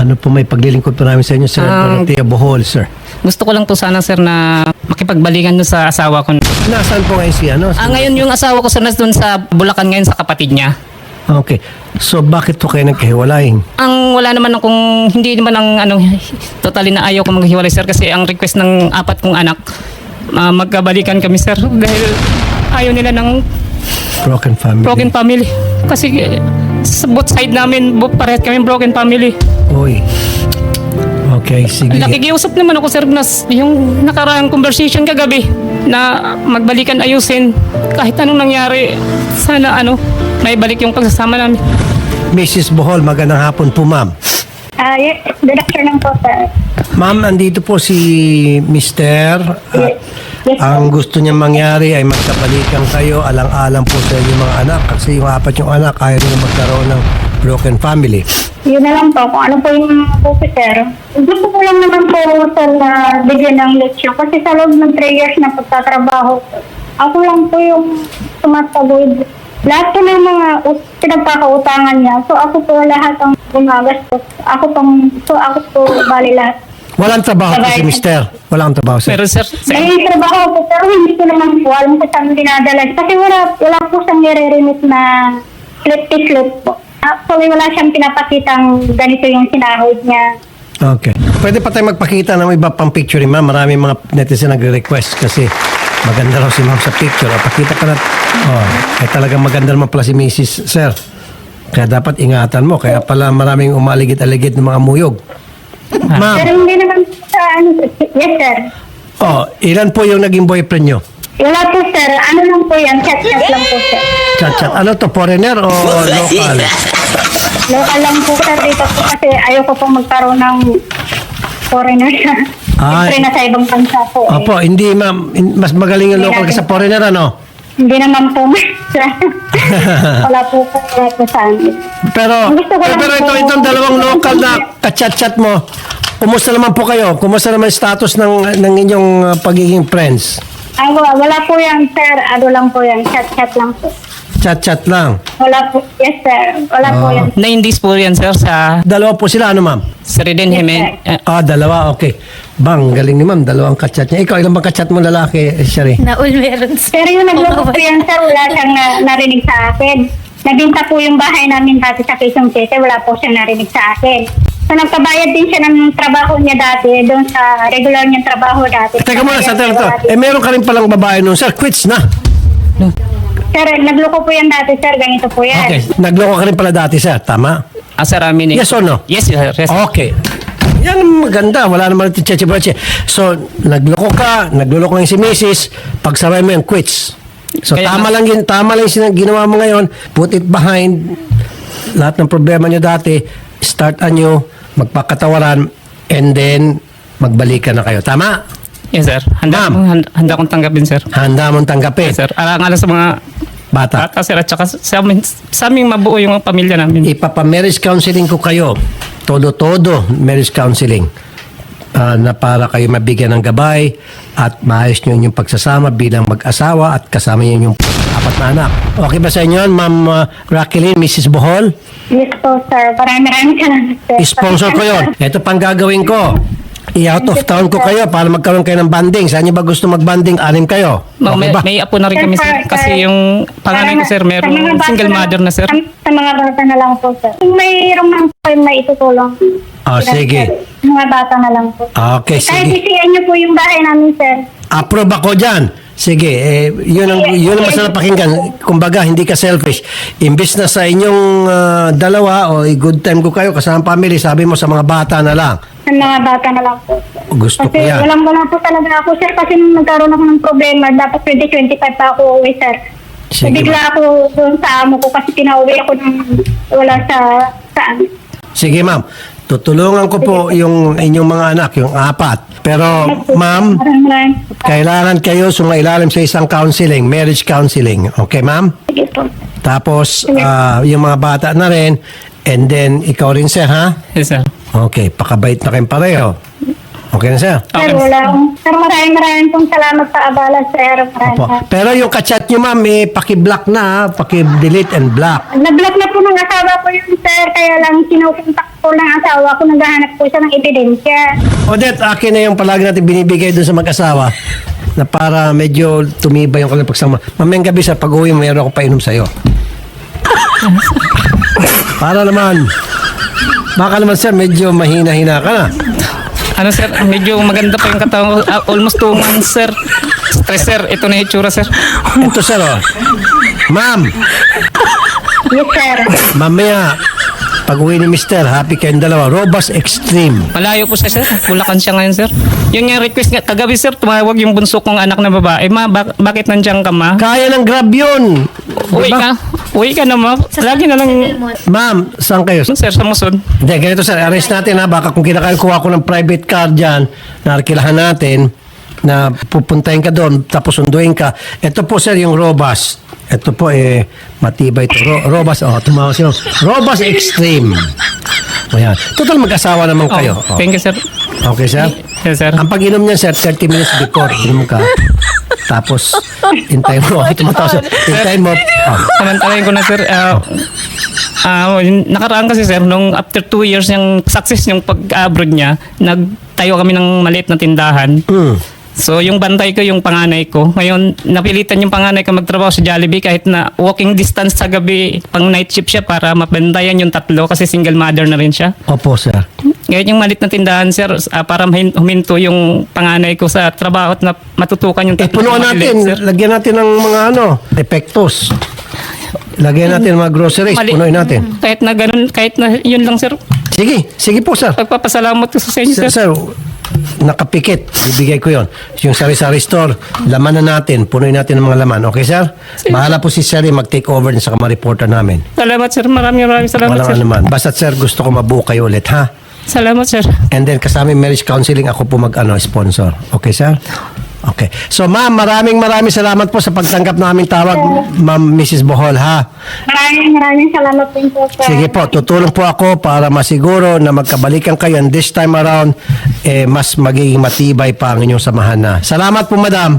Ano po may paglilingkod po namin sa inyo, Sir Dorothea Bohol, sir? Gusto ko lang po sana, sir, na makipagbalikan doon sa asawa ko. Nasaan po ngayon si ano? Ngayon yung asawa ko, sir, doon sa Bulacan ngayon sa kapatid niya. Okay. So, bakit po kayo nagkahiwalay? Ang wala naman akong, hindi naman ang totally na ayaw ko maghiwalay, sir, kasi ang request ng 4 kong anak, magkabalikan kami, sir, dahil ayaw nila ng Broken family. Kasi sa both side namin, parehas kami broken family. Uy. Okay, sige. Nakikiusap naman ako, sir, na yung nakaraang conversation kagabi na magbalikan, ayusin. Kahit anong nangyari, sana may balik yung pagsasama namin. Mrs. Bohol, magandang hapon po, ma'am. Yes, good afternoon po, sir. Ma'am, andito po si Mr. Yes, Ang gusto niya mangyari ay magkabalikan kayo, alang-alang po sa inyong mga anak. Kasi yung 4 yung anak, ayaw nila magkaroon ng broken family. Yun na lang po, kung ano po yung po, sir. Gusto ko lang naman po, sir, na bigyan ng leksyon. Kasi sa loob ng 3 years na pagtatrabaho, ako lang po yung tumatagod. Lahat po ng mga pinagkakautangan niya. So ako po lahat ang gumagastos. Ako po bali lahat. Walang trabaho po si Mr. Walang trabaho, sir. Pero, sir, May trabaho po, pero hindi ko naman po alam kung saan dinadala. Kasi wala po siyang nire-remit na slip po. Actually, wala siyang pinapakitang ganito yung sinahod niya. Okay. Pwede pa tayo magpakita ng iba pang picture ni ma'am. Maraming mga netizen nagre-request kasi maganda raw si ma'am sa picture. O, pakita ka na. Ay talagang maganda naman pala si Mrs. Sir. Kaya dapat ingatan mo. Kaya pala maraming umaligid-aligid ng mga muyog. Ma'am, Pero hindi naman sa yes, sir. ilan po yung naging boyfriend nyo? Wala po, sir. Ano lang po yan? Chat-chat lang po, sir. Chat-chat. Ano to? Foreigner o local? Local lang po, sir. Dito po kasi ayoko po magkaroon ng foreigner siya. Siyempre na sa ibang bansa po. Opo, hindi ma'am. Mas magaling yung local kaysa foreigner, ano? Hindi naman po, sir. Wala po sa amin. Pero Gusto ko lang po- itong dalawang local na kachat-chat mo, kumusta naman po kayo? Kumusta naman yung status ng inyong pagiging friends? Wala po yan, sir. Ano lang po yan. Chat-chat lang po. Chat-chat lang. Wala po. Yes, sir. Wala po yan. 9 days po yan, sir, sa Dalawa po sila, ano ma'am? Reden Jimenez. Dalawa, okay. Bang, galing ni ma'am, dalawang kachat niya. Ikaw, ilan bang kachat mo lalaki, Shari? Naul meron. Pero yung nagloko po yan, sir, wala siyang narinig sa akin. Nabinta po yung bahay namin dati sa Quezon City. Wala po siyang narinig sa akin. So, nagpabayad din siya ng trabaho niya dati doon sa regular niyang trabaho dati. Teka muna, sa to. Meron ka rin palang babae nun, sir. Quits na. Sir, nagloko po yan dati, sir. Ganito po yan. Okay. Nagloko ka rin pala dati, sir. Tama? Sir, amin. Yes or no? Yes, sir. Yes. Okay. Yan ang maganda. Wala naman ito cheche-breche. So, nagloko ka, nagluloko lang si Mrs. Pagsabay mo yung quits. So, Kaya- tama lang yung ginawa mo ngayon. Put it behind. Lahat ng problema nyo dati, start anew, magpakatawaran, and then, magbalikan na kayo. Tama? Yes, sir. Ma'am. Handa kong tanggapin, sir. Handa mong tanggapin. Yes, sir. Alang-alang sa mga Bata. bata, sir, at saka sa aming mabuo yung pamilya namin. Ipapa-marriage counseling ko kayo. Todo-todo marriage counseling. Na para kayo mabigyan ng gabay at maayos nyo yung pagsasama bilang mag-asawa at kasama nyo yung 4 na anak. Okay ba sa inyo, Ma'am Raquelin, Mrs. Bohol? Yes po, sir. Maraming salamat, sir. Sponsor ko yon. Ito pang gagawin ko. I-out of town ko kayo para magkaroon kayo ng banding. Saan nyo ba gusto mag-banding? 6 kayo. Okay ba? May apo na rin kami, sir. Kasi yung panganay ko, sir, meron single mother na, sir. Sa mga bata na lang po, sir. Kung mayroong man po yung maitutulong. Sige. Mga bata na lang po. Okay, Kahit sige. isiyan niyo po yung bahay namin, sir. Approve ako dyan. Sige, yun ang masarap pakinggan. Kumbaga, hindi ka selfish. Imbis na sa inyong dalawa o good time ko kayo kasama family, sabi mo sa mga bata na lang. Sa mga bata na lang po. Gusto ko Kasi yan. walang-wala po talaga ako, sir. Kasi nung nagkaroon ako ng problema, dapat 2025 pa ako uwi, sir. Sige, Bigla ako doon sa amo ko kasi pinauwi ako nung wala saan. Sige, ma'am. Tutulungan ko po yung inyong mga anak, yung 4. Pero, ma'am, Maraming kailangan kayo sumailalim sa isang counseling, marriage counseling. Okay, ma'am? sige po. Tapos, yung mga bata na rin, and then, ikaw rin, sir, ha? Yes, sir. Okay, pakabait na kayong pareho. Okay na, sir? Sir, Okay. Sir, maraming pong salamat sa abala, sir. Opo. Pero yung kachat nyo, ma'am, paki-block na, ha? Paki-delete and block. Na-block na po ng asawa ko yun, sir. Kaya lang sinukontak po ng asawa ko. Naghahanap po siya ng ebidensya. Odette, akin na yung palagi natin binibigay doon sa mag-asawa na para medyo tumibay yung kanilang pagsama. Mamayang gabi, sir, pag-uwi, mayroon ako painom sa'yo. Para naman, baka naman, sir, medyo mahina-hina ka na. Ano sir, medyo maganda pa yung katawan ko. Almost 2 months sir. Stress sir, ito na yung itsura sir. Ito, sir, oh. Ma'am, Yes, sir. mamaya, pag-uwi ni Mister, happy kayong dalawa. Robust Extreme. Malayo po siya sir. Bulacan siya ngayon sir. Yun yung request nga. Kagabi sir, tumawag yung bunso kong anak na babae. Ma, bakit nandiyan ka ma? Kaya ng Grab yun. Uwi Diba? ka. Uwi ka na ma. Lagi na lang Ma'am, saan kayo? sir sa Musod. Hindi, ganito sir, arrest natin ha. Baka kung kinakakuha ko ng private car dyan, narkilahan natin, na pupuntahin ka doon, tapos sunduin ka. Ito po sir, yung Robust. Ito po matibay ito. Robust, tumawag siya. Robust Extreme. O yan. Total mag-asawa naman kayo. Oh, thank you sir. Okay sir? Yes sir. Ang pag-inom niyan sir, 30 minutes before, inom ka. Tapos, hintayin mo. Tumatawa sir. Hintayin mo. Samantalahin ko na sir. Yung nakaraan kasi sir, nung after 2 years yung success yung pag-abroad niya, nagtayo kami ng maliit na tindahan. So yung bantay ko, yung panganay ko. Ngayon, napilitan yung panganay ko magtrabaho sa Jollibee kahit na walking distance sa gabi, pang night shift siya para mabantayan yung tatlo kasi single mother na rin siya. Opo sir. Ngayon yung maliit na tindahan sir, para huminto yung panganay ko sa trabaho at na matutukan yung tatlo. Punuan na maliit, natin. sir. Lagyan natin ng mga epektos. Lagyan natin ng mga groceries. Mali- Punuin natin. Kahit na ganun, kahit na yun lang sir. Sige. Sige po sir. Pagpapasalamat ko sa inyo Sir, sir. nakapikit. Ibigay ko yon. Yung sari-sari store, laman na natin. Punuin natin ng mga laman. Okay, sir? Bahala po si Sherry mag-take over din sa reporter namin. Salamat sir, maraming salamat Walang sir. naman. Basta sir, gusto ko mabuo kayo ulit, ha? Salamat sir. And then kasama yung marriage counseling, ako po sponsor. Okay, sir? Okay. So, ma'am, maraming salamat po sa pagtanggap ng aming tawag, ma'am Mrs. Bohol, ha? Maraming salamat din po, sir. Sige po, tutulong po ako para masiguro na magkabalikan kayo and this time around, mas magiging matibay pa ang inyong samahan na. Salamat po, madam.